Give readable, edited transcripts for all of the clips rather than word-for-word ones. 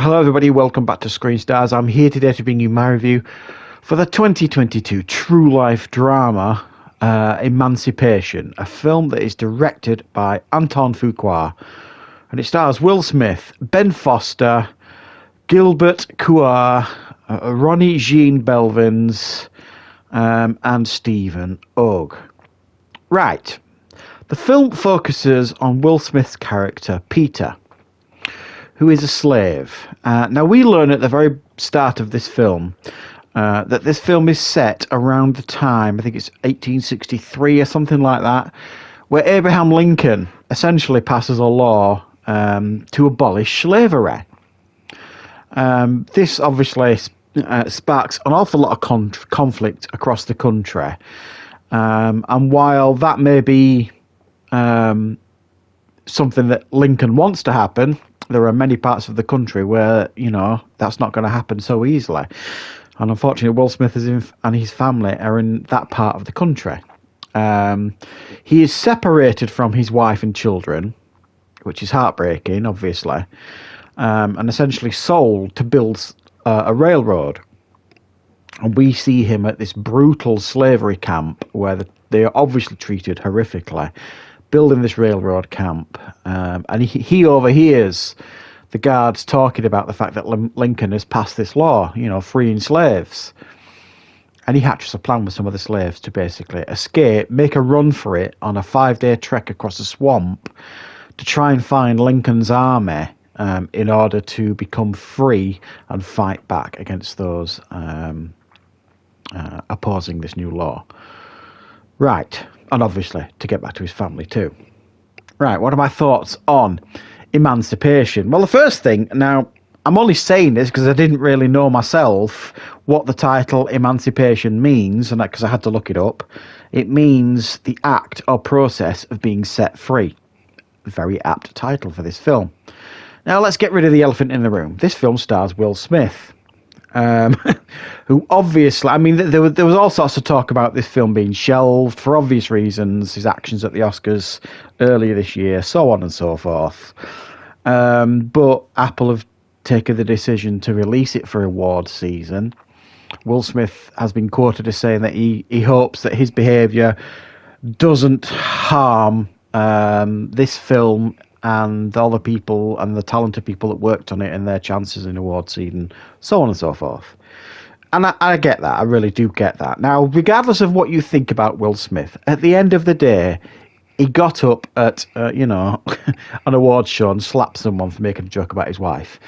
Hello, everybody. Welcome back to Screenstars. I'm here today to bring you my review for the 2022 true life drama Emancipation, a film that is directed by Anton Fuqua, and it stars Will Smith, Ben Foster, Gilbert Couar, Ronnie Jean Belvins, and Stephen Ogg. Right. The film focuses on Will Smith's character, Peter, who is a slave. Now, we learn at the very start of this film that this film is set around the time, I think it's 1863 or something like that, where Abraham Lincoln essentially passes a law to abolish slavery. This obviously sparks an awful lot of conflict across the country. And while that may be something that Lincoln wants to happen, there are many parts of the country where, that's not going to happen so easily. And unfortunately, Will Smith and his family are in that part of the country. He is separated from his wife and children, which is heartbreaking, obviously, and essentially sold to build a railroad. And we see him at this brutal slavery camp where they are obviously treated horrifically, building this railroad camp. And he overhears the guards talking about the fact that Lincoln has passed this law, freeing slaves. And he hatches a plan with some of the slaves to basically escape, make a run for it on a 5-day trek across a swamp to try and find Lincoln's army in order to become free and fight back against those opposing this new law. Right. And obviously to get back to his family too. Right, what are my thoughts on Emancipation? Well, the first thing, now, I'm only saying this because I didn't really know myself what the title Emancipation means, and because I had to look it up. It means the act or process of being set free. Very apt title for this film. Now, let's get rid of the elephant in the room. This film stars Will Smith. Who obviously, there was all sorts of talk about this film being shelved for obvious reasons, his actions at the Oscars earlier this year, so on and so forth. But Apple have taken the decision to release it for awards season. Will Smith has been quoted as saying that he hopes that his behaviour doesn't harm this film and all the people and the talented people that worked on it and their chances in award season, so on and so forth. And I get that. I really do get that. Now, regardless of what you think about Will Smith, at the end of the day, he got up at, an awards show and slapped someone for making a joke about his wife.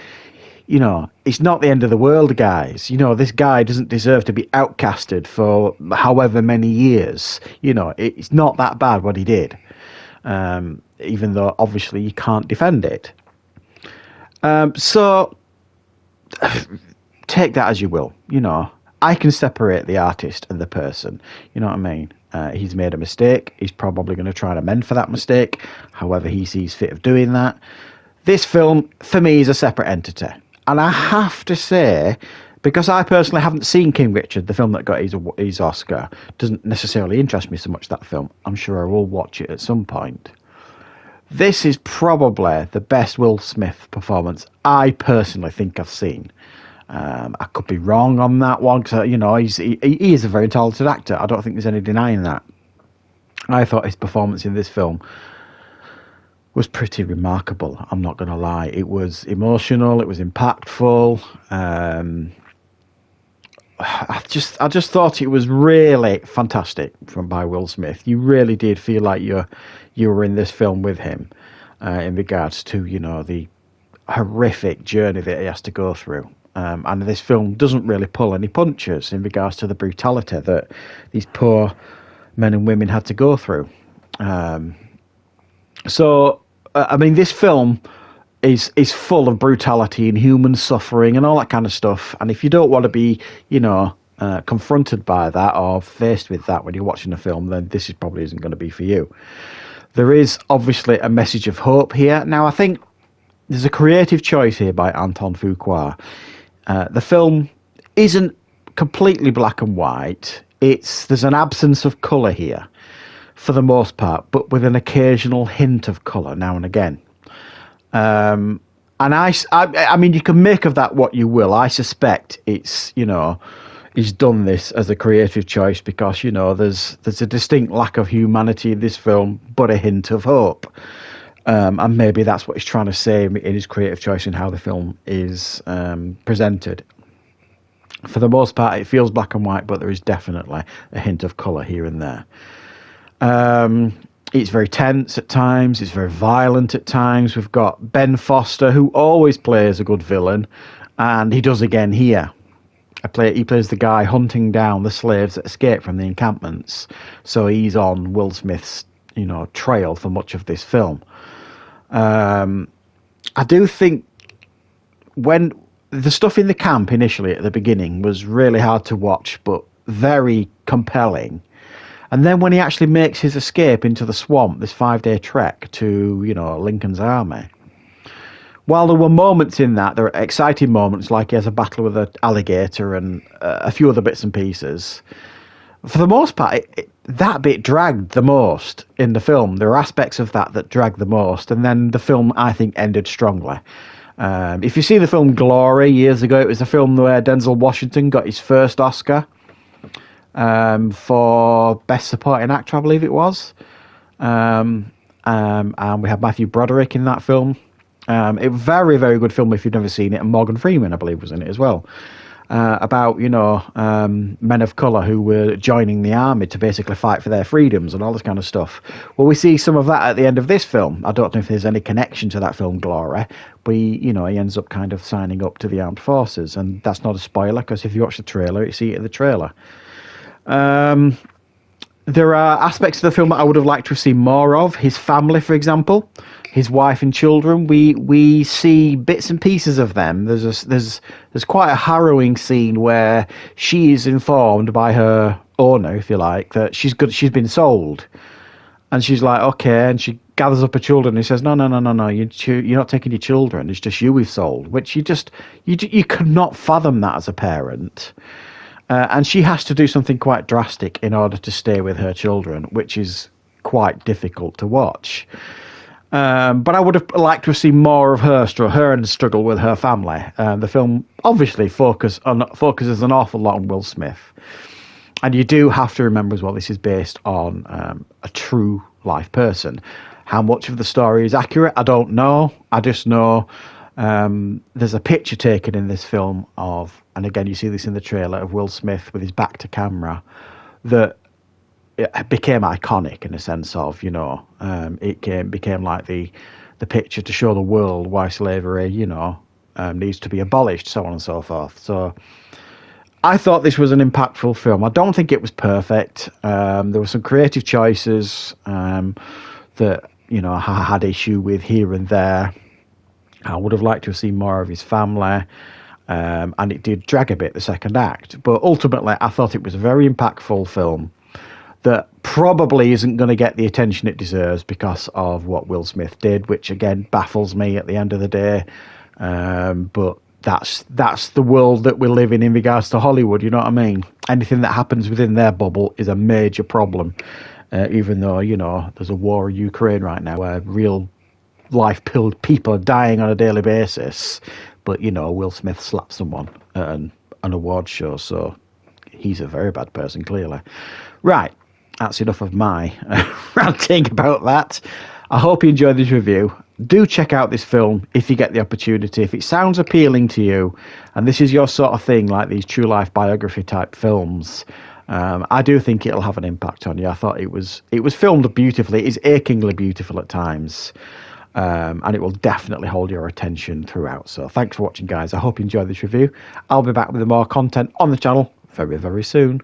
It's not the end of the world, guys. This guy doesn't deserve to be outcasted for however many years. It's not that bad what he did. Even though obviously you can't defend it. So take that as you will. I can separate the artist and the person. You know what I mean? He's made a mistake. He's probably going to try and amend for that mistake, however he sees fit of doing that. This film, for me, is a separate entity. And I have to say, because I personally haven't seen King Richard, the film that got his Oscar, doesn't necessarily interest me so much, that film. I'm sure I will watch it at some point. This is probably the best Will Smith performance I personally think I've seen. I could be wrong on that one, because, he is a very talented actor. I don't think there's any denying that. I thought his performance in this film was pretty remarkable, I'm not going to lie. It was emotional, it was impactful. I just thought it was really fantastic by Will Smith. You really did feel like you were in this film with him, in regards to the horrific journey that he has to go through. And this film doesn't really pull any punches in regards to the brutality that these poor men and women had to go through. This film is full of brutality and human suffering and all that kind of stuff. And if you don't want to be, confronted by that or faced with that when you're watching a film, then this probably isn't going to be for you. There is obviously a message of hope here. Now, I think there's a creative choice here by Anton Fuqua. The film isn't completely black and white. There's an absence of colour here, for the most part, but with an occasional hint of colour now and again. And And I mean, you can make of that what you will. I suspect it's, he's done this as a creative choice because, there's a distinct lack of humanity in this film, but a hint of hope. And maybe that's what he's trying to say in his creative choice in how the film is presented. For the most part, it feels black and white, but there is definitely a hint of colour here and there. It's very tense at times. It's very violent at times. We've got Ben Foster, who always plays a good villain, and he does again here. He plays the guy hunting down the slaves that escape from the encampments. So he's on Will Smith's, trail for much of this film. I do think when the stuff in the camp initially at the beginning was really hard to watch, but very compelling. And then when he actually makes his escape into the swamp, this 5-day trek to, Lincoln's army, while there were moments in that, there are exciting moments, like he has a battle with an alligator and a few other bits and pieces. For the most part, that bit dragged the most in the film. There are aspects of that dragged the most. And then the film, I think, ended strongly. If you see the film Glory years ago, it was a film where Denzel Washington got his first Oscar. For Best Supporting Actor, I believe it was. And we had Matthew Broderick in that film. A very, very good film if you've never seen it. And Morgan Freeman, I believe, was in it as well. About, men of colour who were joining the army to basically fight for their freedoms and all this kind of stuff. Well, we see some of that at the end of this film. I don't know if there's any connection to that film, Glory, but he ends up kind of signing up to the armed forces. And that's not a spoiler, because if you watch the trailer, you see it in the trailer. There are aspects of the film that I would have liked to have seen more of. His family, for example, his wife and children. We see bits and pieces of them. There's quite a harrowing scene where she is informed by her owner, if you like, that she's been sold, and she's like, okay, and she gathers up her children. And he says, no, you're not taking your children. It's just you we've sold. Which you cannot fathom that as a parent. And she has to do something quite drastic in order to stay with her children, which is quite difficult to watch. But I would have liked to have seen more of her and struggle with her family. The film obviously focuses an awful lot on Will Smith. And you do have to remember as well, this is based on a true life person. How much of the story is accurate, I don't know. I just know there's a picture taken in this film of, and again you see this in the trailer, of Will Smith with his back to camera, that it became iconic in a sense of, it became like the picture to show the world why slavery, needs to be abolished, so on and so forth. So I thought this was an impactful film. I don't think it was perfect. There were some creative choices that, I had issue with here and there. I would have liked to have seen more of his family, and it did drag a bit, the second act. But ultimately, I thought it was a very impactful film that probably isn't going to get the attention it deserves because of what Will Smith did, which again baffles me at the end of the day. But that's the world that we live in regards to Hollywood, you know what I mean? Anything that happens within their bubble is a major problem, even though, there's a war in Ukraine right now where real life people are dying on a daily basis. But, Will Smith slapped someone at an award show, so he's a very bad person, clearly. Right, that's enough of my ranting about that. I hope you enjoyed this review. Do check out this film if you get the opportunity. If it sounds appealing to you, and this is your sort of thing, like these true life biography type films, I do think it'll have an impact on you. I thought it was filmed beautifully. It is achingly beautiful at times. And it will definitely hold your attention throughout. So thanks for watching, guys. I hope you enjoyed this review. I'll be back with more content on the channel very, very soon.